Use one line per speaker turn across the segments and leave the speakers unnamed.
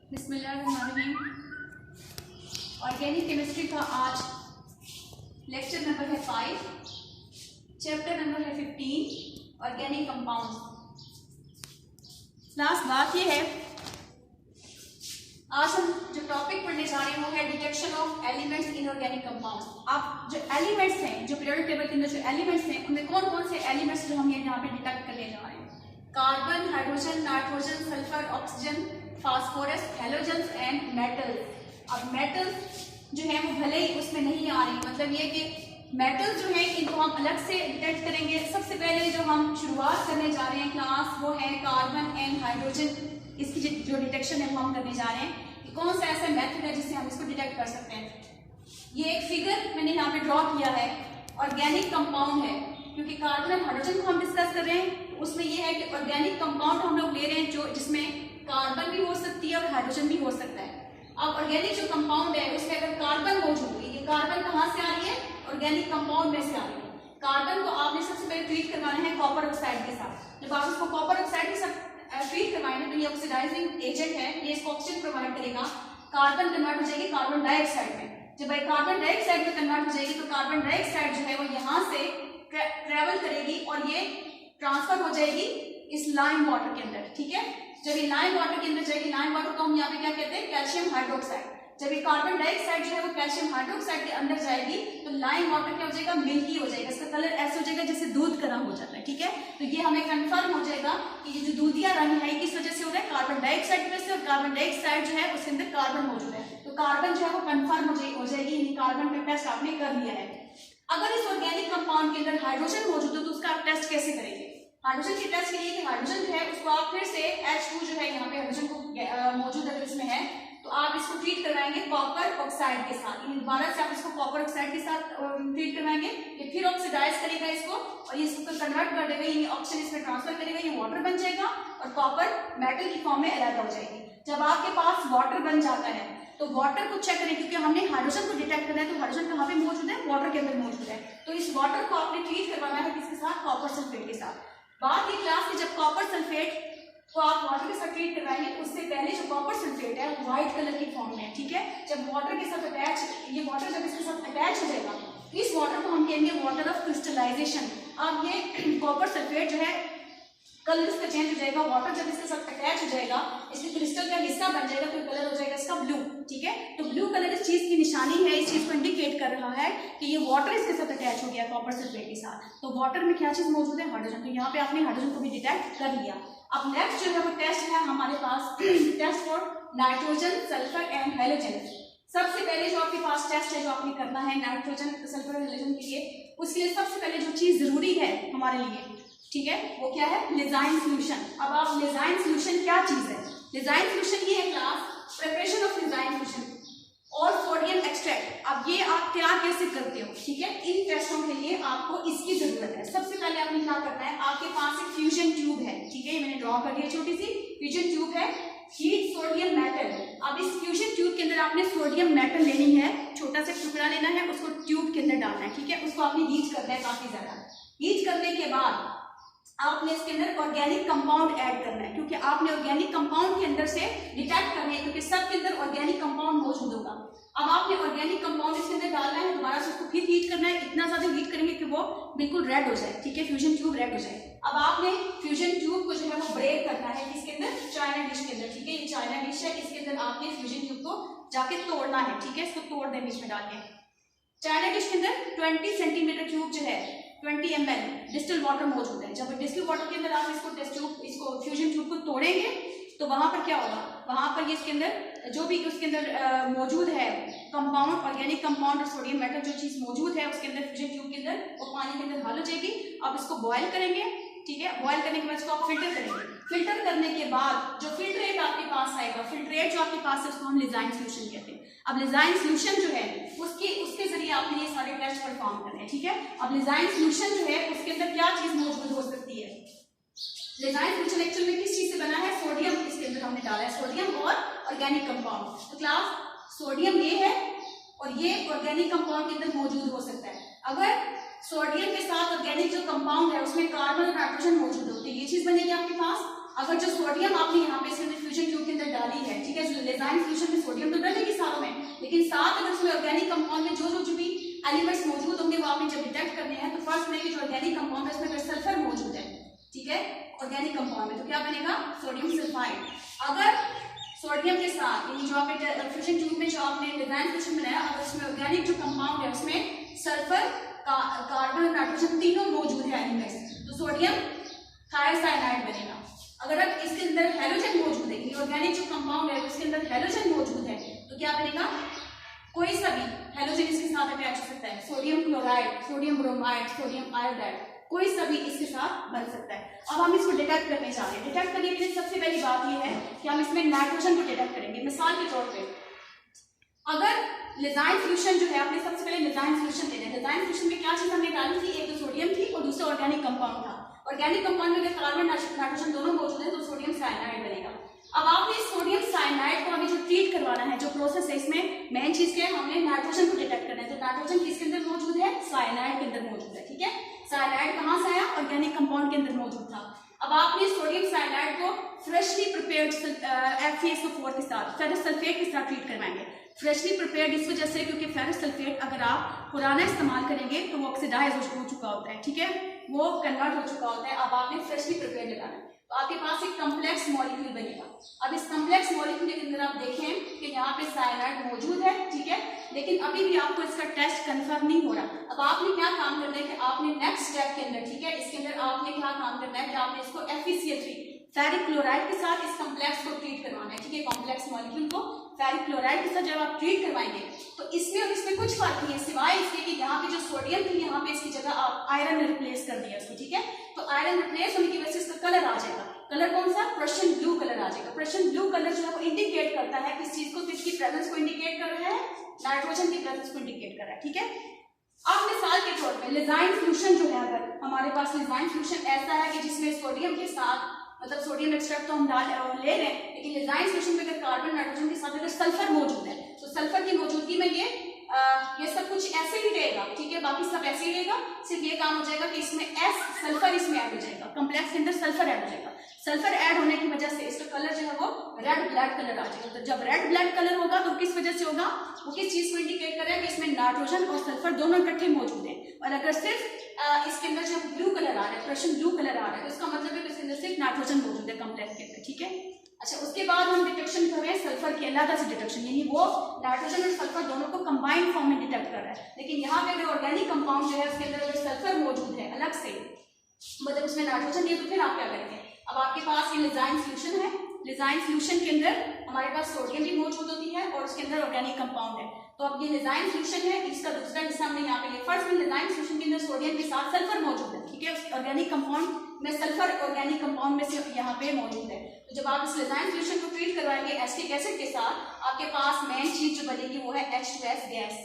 बिस्मिल्लाहिर्रहमानिर्रहीम। Organic chemistry का आज लेक्चर नंबर है 5, चैप्टर नंबर है 15, ऑर्गेनिक कंपाउंड्स। लास्ट बात ये है, आज हम जो टॉपिक पढ़ने जा रहे हैं वो है detection of elements in organic compounds. अब जो एलिमेंट्स हैं, जो पीरियोडिक टेबल के अंदर जो एलिमेंट्स हैं, उनमें कौन कौन से एलिमेंट्स जो हम यहाँ पे डिटेक्ट करने जा रहे हैं? Carbon, hydrogen, nitrogen, sulphur, oxygen, phosphorus, halogens and metals. अब मेटल्स जो है वो भले ही उसमें नहीं आ रही, मतलब ये कि मेटल्स जो है इनको हम अलग से डिटेक्ट करेंगे। सबसे पहले जो हम शुरुआत करने जा रहे हैं क्लास वो है कार्बन एंड हाइड्रोजन। इसकी जो डिटेक्शन है वो हम करने जा रहे हैं कि कौन सा ऐसा मेथड है जिससे हम इसको डिटेक्ट कर सकते हैं। ये एक फिगर मैंने यहाँ पे ड्रॉ किया है, ऑर्गेनिक कंपाउंड है, क्योंकि कार्बन और हाइड्रोजन को हम डिस्कस कर रहे हैं। उसमें ये है कि ऑर्गेनिक कंपाउंड हम लोग ले रहे हैं जो जिसमें कार्बन भी हो सकती है और हाइड्रोजन भी हो सकता है। अब ऑर्गेनिक जो कंपाउंड है उसमें अगर कार्बन मौजूद है, ये कार्बन कहाँ से आ रही है? ऑर्गेनिक कंपाउंड में से आ रही है। कार्बन को आपने सबसे पहले ट्रीट करवाना है कॉपर ऑक्साइड के साथ। जब आप इसको कॉपर ऑक्साइड के साथ ट्रीट करवाएंगे तो ये ऑक्सीडाइजिंग एजेंट है, ये इसको ऑक्सीजन प्रोवाइड करेगा। कार्बन कन्वर्ट हो जाएगी कार्बन डाइऑक्साइड में। जब भाई कार्बन डाइऑक्साइड में कन्वर्ट हो जाएगी तो कार्बन डाइऑक्साइड जो है वो यहाँ से ट्रेवल करेगी और ये ट्रांसफर हो जाएगी इस लाइम वाटर के अंदर। ठीक है, जब ये लाइम वाटर के अंदर जाएगी, लाइम वाटर को हम यहाँ पे क्या कहते हैं? Calcium hydroxide. जब ये कार्बन डाइऑक्साइड जो है वो कैल्शियम हाइड्रोक्साइड के अंदर जाएगी तो लाइम वाटर क्या हो जाएगा? मिल्की हो जाएगा, इसका कलर ऐसे हो जाएगा जैसे दूध का रंग हो जाता है। ठीक है, तो ये हमें कंफर्म हो जाएगा कि ये जो दूधिया रंग है किस वजह से हो रहा है? कार्बन डाइऑक्साइड की वजह से। और कार्बन डाइऑक्साइड जो है उसके अंदर कार्बन मौजूद है, तो कार्बन जो है वो कंफर्म हो जाएगी, कार्बन का टेस्ट आपने कर लिया है। अगर इस ऑर्गेनिक कंपाउंड के अंदर हाइड्रोजन मौजूद है तो उसका आप टेस्ट कैसे करेंगे? हाइड्रोजन के टेस्ट के लिए कि हाइड्रोजन जो है उसको आप फिर से H2 जो है यहाँ पे हाइड्रोजन को मौजूद अगर इसमें है तो आप इसको ट्रीट करवाएंगे कॉपर ऑक्साइड के साथ। दोबारा से आप इसको कॉपर ऑक्साइड के साथ ट्रीट करवाएंगे, ये फिर ऑक्सीडाइज करेगा इसको और ये इसको कन्वर्ट कर देगा, ये ऑक्सीजन इसमें ट्रांसफर करेगा, ये वाटर बन जाएगा और कॉपर मेटल की फॉर्म में अलग हो जाएगी। जब आपके पास वाटर बन जाता है तो वाटर को चेक करें, क्योंकि हमने हाइड्रोजन को डिटेक्ट करना है तो हाइड्रोजन कहाँ पे मौजूद है? वाटर के अंदर मौजूद है। तो इस वाटर को आपने ट्रीट करवाना है किसके साथ? कॉपर सल्फेट के साथ। बात की क्लास में जब कॉपर सल्फेट को आप वाटर के साथ ट्रीट करवाएंगे तो उससे पहले जो कॉपर सल्फेट है वो व्हाइट कलर की फॉर्म में है। ठीक है, जब वाटर के साथ अटैच, ये वाटर जब इसके साथ अटैच हो जाएगा इस वाटर को हम कहेंगे वाटर ऑफ क्रिस्टलाइजेशन। अब ये कॉपर सल्फेट जो है कलर इसका चेंज हो जाएगा, वाटर जब इसके साथ अटैच हो जाएगा इसके क्रिस्टल का हिस्सा बन जाएगा तो कलर हो जाएगा इसका ब्लू। ठीक है, तो ब्लू कलर इस चीज की निशानी है, इस चीज को इंडिकेट कर रहा है कि ये वाटर इसके साथ अटैच हो गया कॉपर सल्फेट के साथ। तो वाटर में क्या चीज मौजूद है? हाइड्रोजन। तो यहाँ पे आपने हाइड्रोजन को भी डिटेक्ट कर लिया। अब नेक्स्ट जो है वो टेस्ट है हमारे पास test for nitrogen, sulphur and halogen. सबसे पहले जो आपके पास टेस्ट है जो आपने करना है नाइट्रोजन, सल्फर, हैलोजन के लिए, उसके लिए सबसे पहले जो चीज जरूरी है हमारे लिए, ठीक है, वो क्या है? लिजाइन सोल्यूशन। अब आप लिजाइन सोल्यूशन क्या चीज है? लिजाइन सोल्यूशन ये है क्लास प्रिपरेशन ऑफ लिजाइन सोल्यूशन और सोडियम एक्सट्रैक्ट। अब ये आप तैयार कैसे करते हो? ठीक है, इन टेस्टों के लिए आपको इसकी जरूरत है। सबसे पहले आपने क्या करना है, आपके पास एक फ्यूजन ट्यूब है। ठीक है, ये मैंने ड्रॉ कर दिया, छोटी सी फ्यूजन ट्यूब है, हीट सोडियम मेटल। अब इस फ्यूजन ट्यूब के अंदर आपने सोडियम मेटल लेनी है, छोटा सा टुकड़ा लेना है, उसको ट्यूब के अंदर डालना है। ठीक है, उसको आपने हीट करना है काफी ज्यादा। हीट करने के बाद आपने इसके अंदर ऑर्गेनिक कंपाउंड ऐड करना है, क्योंकि आपने ऑर्गेनिक कंपाउंड के अंदर से डिटेक्ट करना है, क्योंकि सबके अंदर ऑर्गेनिक कंपाउंड मौजूद होगा। अब आपने ऑर्गेनिक कंपाउंड इसके अंदर डालना है, दोबारा से उसको फिर हीट करना है, इतना ज्यादा हीट करेंगे कि वो बिल्कुल रेड हो जाए। ठीक है, फ्यूजन ट्यूब रेड हो जाए। अब आपने फ्यूजन ट्यूब को जो है वो ब्रेक करना है किसके अंदर? चाइना डिश के अंदर। ठीक है, ये चाइना डिश है, इसके अंदर आपने फ्यूजन ट्यूब को जाके तोड़ना है। ठीक है, इसको तोड़ दें बीच में डाल के। चाइना डिश के अंदर 20 सेंटीमीटर क्यूब जो है 20 ml डिस्टिल वाटर मौजूद है। जब डिस्टिल वाटर के अंदर आप इसको फ्यूजन ट्यूब को तोड़ेंगे तो वहां पर क्या होगा? वहां पर ये इसके अंदर जो भी उसके अंदर मौजूद है कंपाउंड, ऑर्गेनिक कंपाउंड और सोडियम मेटल जो चीज मौजूद है उसके अंदर फ्यूजन ट्यूब के अंदर, वो पानी के अंदर हल हो जाएगी। अब इसको बॉयल करेंगे। ठीक है, बॉयल करने के बाद इसको आप फिल्टर करेंगे। फिल्टर करने के बाद जो फिल्ट्रेट आपके पास आएगा, फिल्ट्रेट जो आपके पास है उसको हम लिजाइन सोल्यूशन कहते हैं। अब लिजाइन सोल्यूशन जो है उसके जरिए आपने ये सारे टेस्ट परफॉर्म करने हैं। ठीक है, अब लिजाइन सोल्यूशन जो है उसके अंदर क्या चीज मौजूद हो सकती है? लिजाइन सोल्यूशन एक्चुअल में किस चीज से बना है? सोडियम इसके अंदर हमने डाला है, सोडियम और ऑर्गेनिक कंपाउंड। तो क्लास सोडियम ये है और ये ऑर्गेनिक कंपाउंड के अंदर मौजूद हो सकता है। अगर सोडियम के साथ ऑर्गेनिक जो कंपाउंड है उसमें कार्बन और नाइट्रोजन मौजूद होते हैं, ये चीज बनेगी आपके पास अगर जो सोडियम आपने यहाँ पे इसके फ्यूजन ट्यूब के अंदर डाली है, ठीक है, लेजाइन फ्यूजन में सोडियम तो डलेगी सारों में, लेकिन साथ अगर उसमें ऑर्गेनिक कंपाउंड में जो भी एलिमेंट्स मौजूद होंगे वो आपने जब डिटेक्ट करने हैं, तो फर्स्ट में जो ऑर्गेनिक कंपाउंड है उसमें अगर सल्फर मौजूद है, ठीक है, ऑर्गेनिक कंपाउंड में, तो क्या बनेगा? Sodium sulphide. अगर सोडियम के साथ यानी जो आपने फ्यूजन ट्यूब में जो आपने लेजाइन फ्यूजन बनाया, अगर उसमें ऑर्गेनिक जो कंपाउंड है उसमें सल्फर, कार्बन और नाइट्रोजन तीनों मौजूद है एलिमेंट्स, तो सोडियम थायोसाइनाइड बनेगा। अगर अब इसके अंदर हैलोजन मौजूद है, ऑर्गेनिक जो कंपाउंड है उसके अंदर हैलोजन मौजूद है, तो क्या बनेगा? कोई सा भी हैलोजन इसके साथ अटैच हो सकता है, sodium chloride, sodium bromide, sodium iodide, कोई सा भी इसके साथ बन सकता है। अब हम इसको डिटेक्ट करने जा रहे हैं। डिटेक्ट करने के लिए सबसे पहली बात यह है कि हम इसमें नाइट्रोजन को डिटेक्ट करेंगे। मिसाल के तौर पे अगर लेजाइन फ्यूजन जो है, आपने सबसे पहले लेजाइन फ्यूजन लेना है। लेजाइन फ्यूजन में क्या चीज हमने डाली थी? एक तो सोडियम थी और दूसरा ऑर्गेनिक कंपाउंड था। ऑर्गेनिक कंपाउंड में अगर कार्बन नाइट्रोजन दोनों मौजूद है तो सोडियम साइनाइड बनेगा। अब आपने इस सोडियम साइनाइड को हमें जो ट्रीट करवाना है, जो प्रोसेस है, इसमें मेन चीज क्या है? हमने नाइट्रोजन को डिटेक्ट करना है। तो नाइट्रोजन किसके अंदर मौजूद है? साइनाइड के अंदर मौजूद है, ठीक है। साइनाइड कहां से आया? ऑर्गेनिक कंपाउंड के अंदर मौजूद था। अब आपने सोडियम साइनाइड को फ्रेशली प्रिपेयर्ड FeSO4 के साथ, फेरस सल्फेट के साथ ट्रीट करवाएंगे। फ्रेशली प्रिपेयर्ड इस वजह से क्योंकि फेरस सल्फेट अगर आप पुराना इस्तेमाल करेंगे तो वो ऑक्सीडाइज हो चुका होता है, ठीक है, वो कन्वर्ट हो चुका होता है। अब आपने फ्रेशली प्रिपेयर्ड लगाना है, तो आपके पास एक कम्प्लेक्स मॉलिक्यूल बनेगा। अब इस कम्प्लेक्स मॉलिक्यूल के अंदर आप देखें कि यहाँ पे साइनाइड मौजूद है, ठीक है, लेकिन अभी भी आपको इसका टेस्ट कंफर्म नहीं हो रहा। अब आपने क्या काम करना है कि आपने नेक्स्ट स्टेप के अंदर, ठीक है, इसके अंदर आपने क्या काम करना है कि आपने इसको FeCl3 फेरिक क्लोराइड के साथ इस कम्प्लेक्स को ट्रीट करवाना है, ठीक है। कॉम्प्लेक्स मॉलिक्यूल को फेरिक क्लोराइड के साथ जब आप ट्रीट करवाएंगे तो इसमें और इसमें कुछ फर्क नहीं है, सिवाय इसके कि यहाँ पे जो सोडियम थी यहाँ पे इसकी जगह आप आयरन ने रिप्लेस कर दिया इसको, ठीक है। तो आयरन रिप्लेस होने की वजह से इसका कलर आ जाएगा। कलर कौन सा? प्रशियन ब्लू कलर आ जाएगा। प्रशियन ब्लू कलर जो है वो इंडिकेट करता है किस चीज को? किसकी प्रेजेंस को इंडिकेट कर रहा है? नाइट्रोजन की प्रेजेंस को इंडिकेट कर रहा है, ठीक है। अब मिसाल के तौर पे लेजाइन फ्यूजन जो है, अगर हमारे पास लेजाइन फ्यूजन ऐसा है कि जिसमें सोडियम के साथ, मतलब सोडियम एक्सट्रैक्ट तो हम ले रहे हैं, लेकिन लेजाइन फ्यूजन में अगर कार्बन नाइट्रोजन के साथ अगर सल्फर मौजूद है तो सल्फर की मौजूदगी में ये सब कुछ ऐसे ही रहेगा, ठीक है, बाकी सब ऐसे ही रहेगा। सिर्फ ये काम हो जाएगा कि इसमें सल्फर इसमें ऐड हो जाएगा, कम्प्लेक्स के अंदर सल्फर ऐड हो जाएगा। सल्फर ऐड होने की वजह से इसका कलर जो है वो रेड ब्लड कलर आ जाएगा। तो जब रेड ब्लड कलर होगा तो किस वजह से होगा? वो किस चीज को इंडिकेट कर रहा है कि इसमें नाइट्रोजन और सल्फर दोनों इकट्ठे मौजूद है। और अगर सिर्फ इसके अंदर जब ब्लू कलर आ रहा है, प्रशियन ब्लू कलर आ रहा है, तो इसका मतलब है कि इसके अंदर सिर्फ नाइट्रोजन मौजूद है कम्प्लेक्स के अंदर, ठीक है। अच्छा, उसके बाद हम डिटेक्शन कर रहे हैं सल्फर की अलग से डिटेक्शन, यानी वो नाइट्रोजन और सल्फर दोनों को कंबाइंड फॉर्म में डिटेक्ट कर रहा है। लेकिन यहाँ पे अगर ऑर्गेनिक कंपाउंड जो है उसके अंदर अगर सल्फर मौजूद है अलग से, मतलब उसमें नाइट्रोजन नहीं है, तो फिर आप क्या करेंगे? अब आपके पास ये लेजाइन फ्यूजन है। लेजाइन फ्यूजन के अंदर हमारे पास सोडियम भी मौजूद होती है और उसके अंदर ऑर्गेनिक कंपाउंड है। तो अब ये लेजाइन फ्यूजन है, इसका दूसरा हिस्सा हमने यहाँ पे फर्स्ट में लेजाइन फ्यूजन के अंदर सोडियम के साथ सल्फर मौजूद है, ठीक है, ऑर्गेनिक कंपाउंड में सल्फर ऑर्गेनिक कंपाउंड में से यहाँ पे मौजूद है। तो जब आप इस लेजाइन फ्यूजन को ट्रीट करवाएंगे एसिटिक एसिड के साथ, आपके पास मेन चीज जो बनेगी वो है H2S गैस।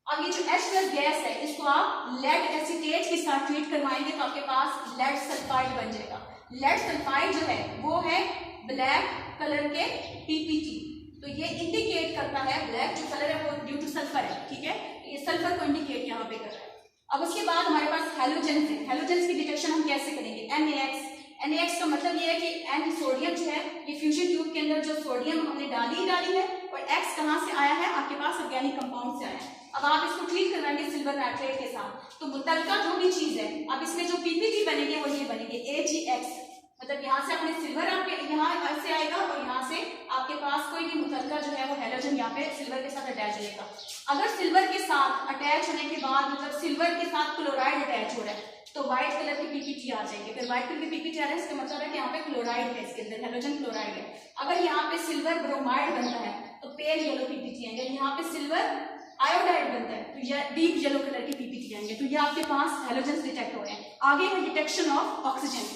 अब ये जो H2S गैस है इसको आप लेड एसीटेट के साथ ट्रीट करवाएंगे तो आपके पास लेड सल्फाइड बन जाएगा। लेड सल्फाइड जो है वो है ब्लैक कलर के PPT। तो ये इंडिकेट करता है, ब्लैक जो कलर है वो ड्यू टू सल्फर है, ठीक है, ये सल्फर को इंडिकेट यहाँ पे कर रहा है। अब उसके बाद हमारे पास हैलोजेंस है। हैलोजेंस की डिटेक्शन हम कैसे करेंगे? NaX का मतलब ये है कि N सोडियम जो है ये फ्यूजन ट्यूब के अंदर जो सोडियम हमने डाली है और X कहाँ से आया है? आपके पास ऑर्गेनिक कंपाउंड से आया है। अब आप इसको ट्रीट करवाएंगे सिल्वर नाइट्रेट के साथ, तो मुतलका जो भी चीज है, अब इसमें जो PPT बनेंगे वो ये बनेंगे AgX, मतलब यहाँ से अपने सिल्वर आपके यहाँ से आएगा और यहाँ से आपके पास कोई भी मुतलका जो है वो हैलोजन यहाँ पे सिल्वर के साथ अटैच हो जाएगा। अगर सिल्वर के साथ अटैच होने के बाद मतलब सिल्वर के साथ क्लोराइड अटैच हो रहा है तो व्हाइट कलर की PPT आ जाएगी। फिर व्हाइट कलर की PPT आ रहा है इसका मतलब है कि यहाँ पे क्लोराइड है, इसके अंदर हैलोजन क्लोराइड है। अगर यहाँ पे सिल्वर ब्रोमाइड बनता है तो पेल येलो PPT आएंगे, यहाँ पे सिल्वर आयोडाइड बनता है तो ये डीप येलो कलर की PPT आएंगे। तो ये आपके पास हैलोजन डिटेक्ट हो रहे हैं। आगे है डिटेक्शन ऑफ ऑक्सीजन।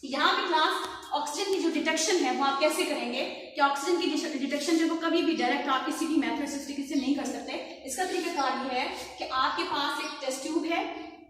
यहाँ पे क्लास ऑक्सीजन की जो डिटेक्शन है वो आप कैसे करेंगे कि ऑक्सीजन की डिटेक्शन जो वो कभी भी डायरेक्ट आप किसी भी मेथड से नहीं कर सकते। इसका तरीकाकार ये है कि आपके पास एक टेस्ट ट्यूब है,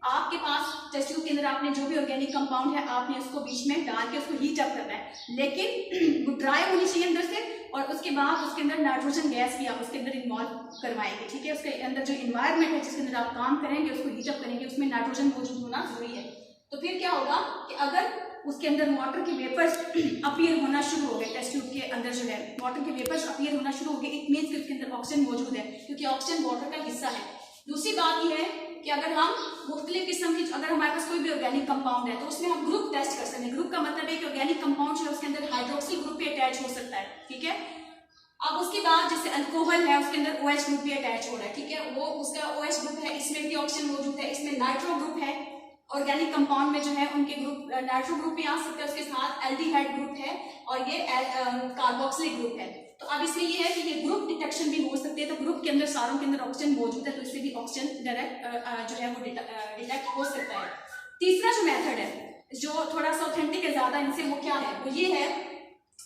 आपके पास टेस्ट ट्यूब के अंदर आपने जो भी ऑर्गेनिक कंपाउंड है आपने उसको बीच में डाल के उसको हीट अप करना है, लेकिन वो ड्राई होनी चाहिए अंदर से, और उसके बाद उसके अंदर नाइट्रोजन गैस भी आप उसके अंदर इन्वॉल्व करवाएंगे, ठीक है। उसके अंदर जो इन्वायरमेंट है जिसके अंदर आप काम करेंगे उसको हीट अप करेंगे, उसमें नाइट्रोजन मौजूद होना जरूरी है। तो फिर क्या होगा कि अगर उसके अंदर वाटर के वेपर्स अपीयर होना शुरू हो गए, टेस्ट ट्यूब के अंदर जो है वाटर के वेपर्स अपीयर होना शुरू हो गए, इट मीन्स कि उसके अंदर ऑक्सीजन मौजूद है, क्योंकि ऑक्सीजन वाटर का हिस्सा है। दूसरी बात यह है कि अगर हम मुख्तलिफ किस्म की, अगर हमारे पास कोई भी ऑर्गेनिक कंपाउंड है तो उसमें हम ग्रुप टेस्ट कर सकते हैं। ग्रुप का मतलब है कि ऑर्गेनिक कंपाउंड जो है उसके अंदर हाइड्रोक्सिल ग्रुप भी अटैच हो सकता है, ठीक है। अब उसके बाद जैसे अल्कोहल है, उसके अंदर OH ग्रुप भी अटैच हो रहा है, ठीक है, वो उसका OH ग्रुप है, इसमें भी ऑक्सीजन मौजूद है, इसमें नाइट्रो ग्रुप है, ऑर्गेनिक कंपाउंड में जो है उनके ग्रुप नाइट्रो ग्रुप भी आ सकते हैं, उसके साथ एल्डिहाइड ग्रुप है और ये कार्बोक्सिलिक ग्रुप है। तो अब इसमें ये है कि ये ग्रुप डिटेक्शन भी हो सकते हैं, तो ग्रुप के अंदर सारों के अंदर ऑक्सीजन मौजूद है, तो इससे भी ऑक्सीजन डायरेक्ट जो है वो डिटेक्ट हो सकता है। तीसरा जो मेथड है जो थोड़ा सा ऑथेंटिक है ज्यादा इनसे, वो क्या है, वो ये है,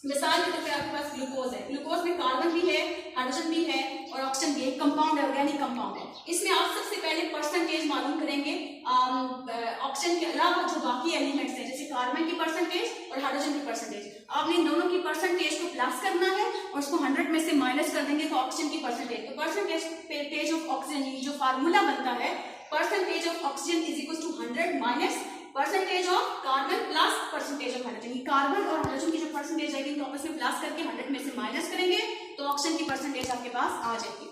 मिसाल के तौर पर आपके पास ग्लूकोज है, ग्लूकोज में कार्बन भी है, हाइड्रोजन भी है और ऑक्सीजन भी है, कंपाउंड है, ऑर्गेनिक कंपाउंड है। इसमें आप सबसे पहले परसेंटेज मालूम करेंगे ऑक्सीजन के अलावा जो बाकी एलिमेंट्स हैं, जैसे कार्बन की परसेंटेज और हाइड्रोजन की परसेंटेज, आपने इन दोनों की परसेंटेज को प्लस करना है और उसको 100 में से माइनस कर देंगे तो ऑक्सीजन की परसेंटेज, तो परसेंटेज ऑफ ऑक्सीजन जो फार्मूला बनता है, percentage of oxygen is equal to 100 minus percentage of carbon plus percentage of hydrogen. Carbon और हाइड्रोजन की जो परसेंटेज आएगी तो आपस में प्लस करके 100 में से माइनस करेंगे तो ऑक्सीजन की परसेंटेज आपके पास आ जाएगी।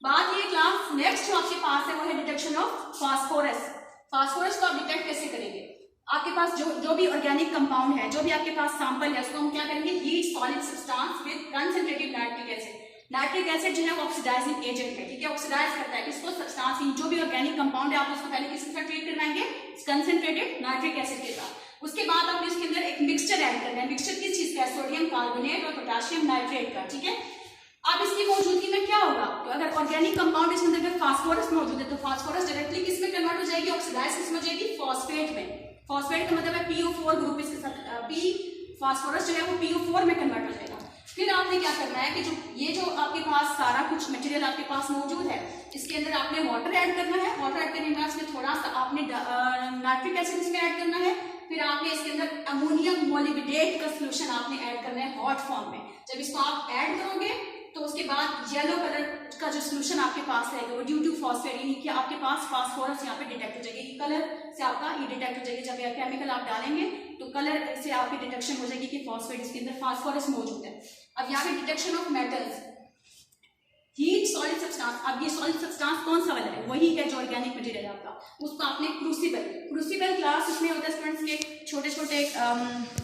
बात ये क्लास नेक्स्ट जो आपके पास है वो है डिटेक्शन ऑफ फास्फोरस। फास्फोरस को आप डिटेक्ट कैसे करेंगे? आपके पास जो भी ऑर्गेनिक कंपाउंड है, जो भी आपके पास सैंपल है, उसको हम क्या करेंगे, heat solid substance with concentrated nitric acid. Nitric acid जो है वो ऑक्सीडाइजिंग एजेंट है, ठीक है, ऑक्सीडाइज करता है किसको, सब्सटेंस, जो भी ऑर्गेनिक कंपाउंड है आप उसको पहले किसके साथ ट्रीट करवाएंगे, कंसंट्रेटेड नाइट्रिक एसिड के साथ। उसके बाद आपने इसके अंदर एक मिक्सचर ऐड करना है। मिक्सचर किस चीज का है, सोडियम कार्बोनेट और पोटेशियम नाइट्रेट का, ठीक है। अब इसकी मौजूदगी में क्या होगा, तो अगर ऑर्गेनिक कंपाउंड इसके अंदर फास्फोरस मौजूद है तो फास्फोरस डायरेक्टली किस में कन्वर्ट हो जाएगी, ऑक्सीडाइज किस में हो जाएगी, फॉस्फेट में। फॉस्फेट का मतलब है PO4 ग्रुप, इसके साथ P फास्फोरस जो है वो PO4 में कन्वर्ट हो जाएगा। फिर आपने क्या करना है कि जो आपके पास सारा कुछ मटेरियल आपके पास मौजूद है, इसके अंदर आपने वाटर ऐड करना है। वाटर ऐड करने के बाद इसमें थोड़ा सा आपने नाइट्रिक एसिड इसमें ऐड करना है। फिर आपने इसके अंदर अमोनियम मोलिब्डेट का सोल्यूशन आपने ऐड करना है हॉट फॉर्म में। जब इसको आप ऐड करोगे तो उसके बाद येलो कलर का जो सोल्यूशन आपके पास रहेगा वो ड्यू टू फॉस्फेट, यानी कि आपके पास फास्फोरस यहाँ पे डिटेक्ट हो जाएगी, कलर से आपका ये डिटेक्ट हो जाएगी। जब यह केमिकल आप डालेंगे तो कलर से आपकी डिटेक्शन हो जाएगी कि फॉस्फेट इसके अंदर फास्फोरस मौजूद है। अब यहाँ पे detection of metals, heat solid substance. अब ये सॉलिड सब्सटेंस कौन सा वाला है, वही है जो ऑर्गेनिक मटेरियल है आपका, उसको आपने क्रूसिबल क्लास उसमें होता है स्टूडेंट्स के छोटे छोटे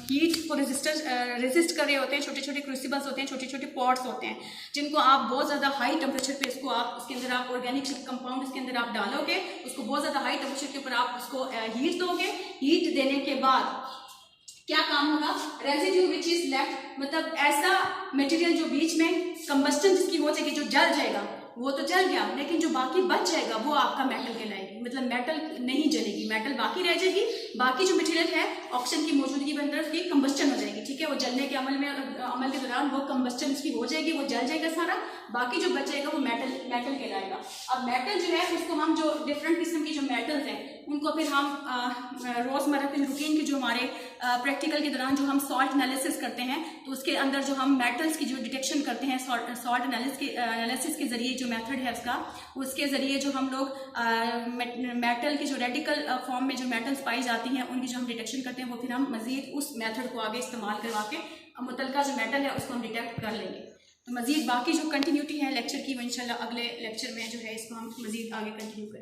हीट को रेजिस्ट कर रहे होते हैं, छोटे छोटे क्रूसिबल्स होते हैं, छोटे छोटे पॉट्स होते हैं, जिनको आप बहुत ज़्यादा हाई टेम्परेचर पे इसको आप उसके अंदर आप ऑर्गेनिक कंपाउंड इसके अंदर आप डालोगे, उसको बहुत ज़्यादा हाई टेम्परेचर के ऊपर आप उसको हीट दोगे। हीट देने के बाद क्या काम होगा, रेजिड्यू विच इज लेफ्ट, मतलब ऐसा मटेरियल जो बीच में कंबस्टन जिसकी हो जाएगी, जो जल जाएगा वो तो जल गया, लेकिन जो बाकी बच जाएगा वो आपका मेटल कहलाएगी, मतलब मेटल नहीं जलेगी, मेटल बाकी रह जाएगी। बाकी जो मटेरियल है ऑक्सीजन की मौजूदगी में अंदर उसकी कंबस्टन हो जाएगी, ठीक है, वो जलने के अमल के दौरान वो कंबस्टन उसकी हो जाएगी, वो जल जाएगा सारा, बाकी जो बचेगा वो मेटल कहलाएगा। अब मेटल जो है उसको हम जो डिफरेंट किस्म की जो मेटल्स हैं उनको फिर हम रोजमर्रा के रूटीन के जो हमारे प्रैक्टिकल के दौरान जो हम सॉल्ट एनालिसिस करते हैं तो उसके अंदर जो हम मेटल्स की जो डिटेक्शन करते हैं सॉल्ट एनालिसिस के जरिए, जो मेथड है उसके जरिए जो हम लोग मेटल की जो रेडिकल फॉर्म में जो मेटल्स पाई जाती हैं उनकी जो हम डिटेक्शन करते हैं वो फिर हम मजीद उस मेथड को आगे इस्तेमाल करवा के मुतलका जो मेटल है उसको हम डिटेक्ट कर लेंगे। तो मजीद बाकी जो कंटिन्यूटी है लेक्चर की वो इंशाल्लाह अगले लेक्चर में जो है इसको हम मजीद आगे कंटिन्यू करेंगे।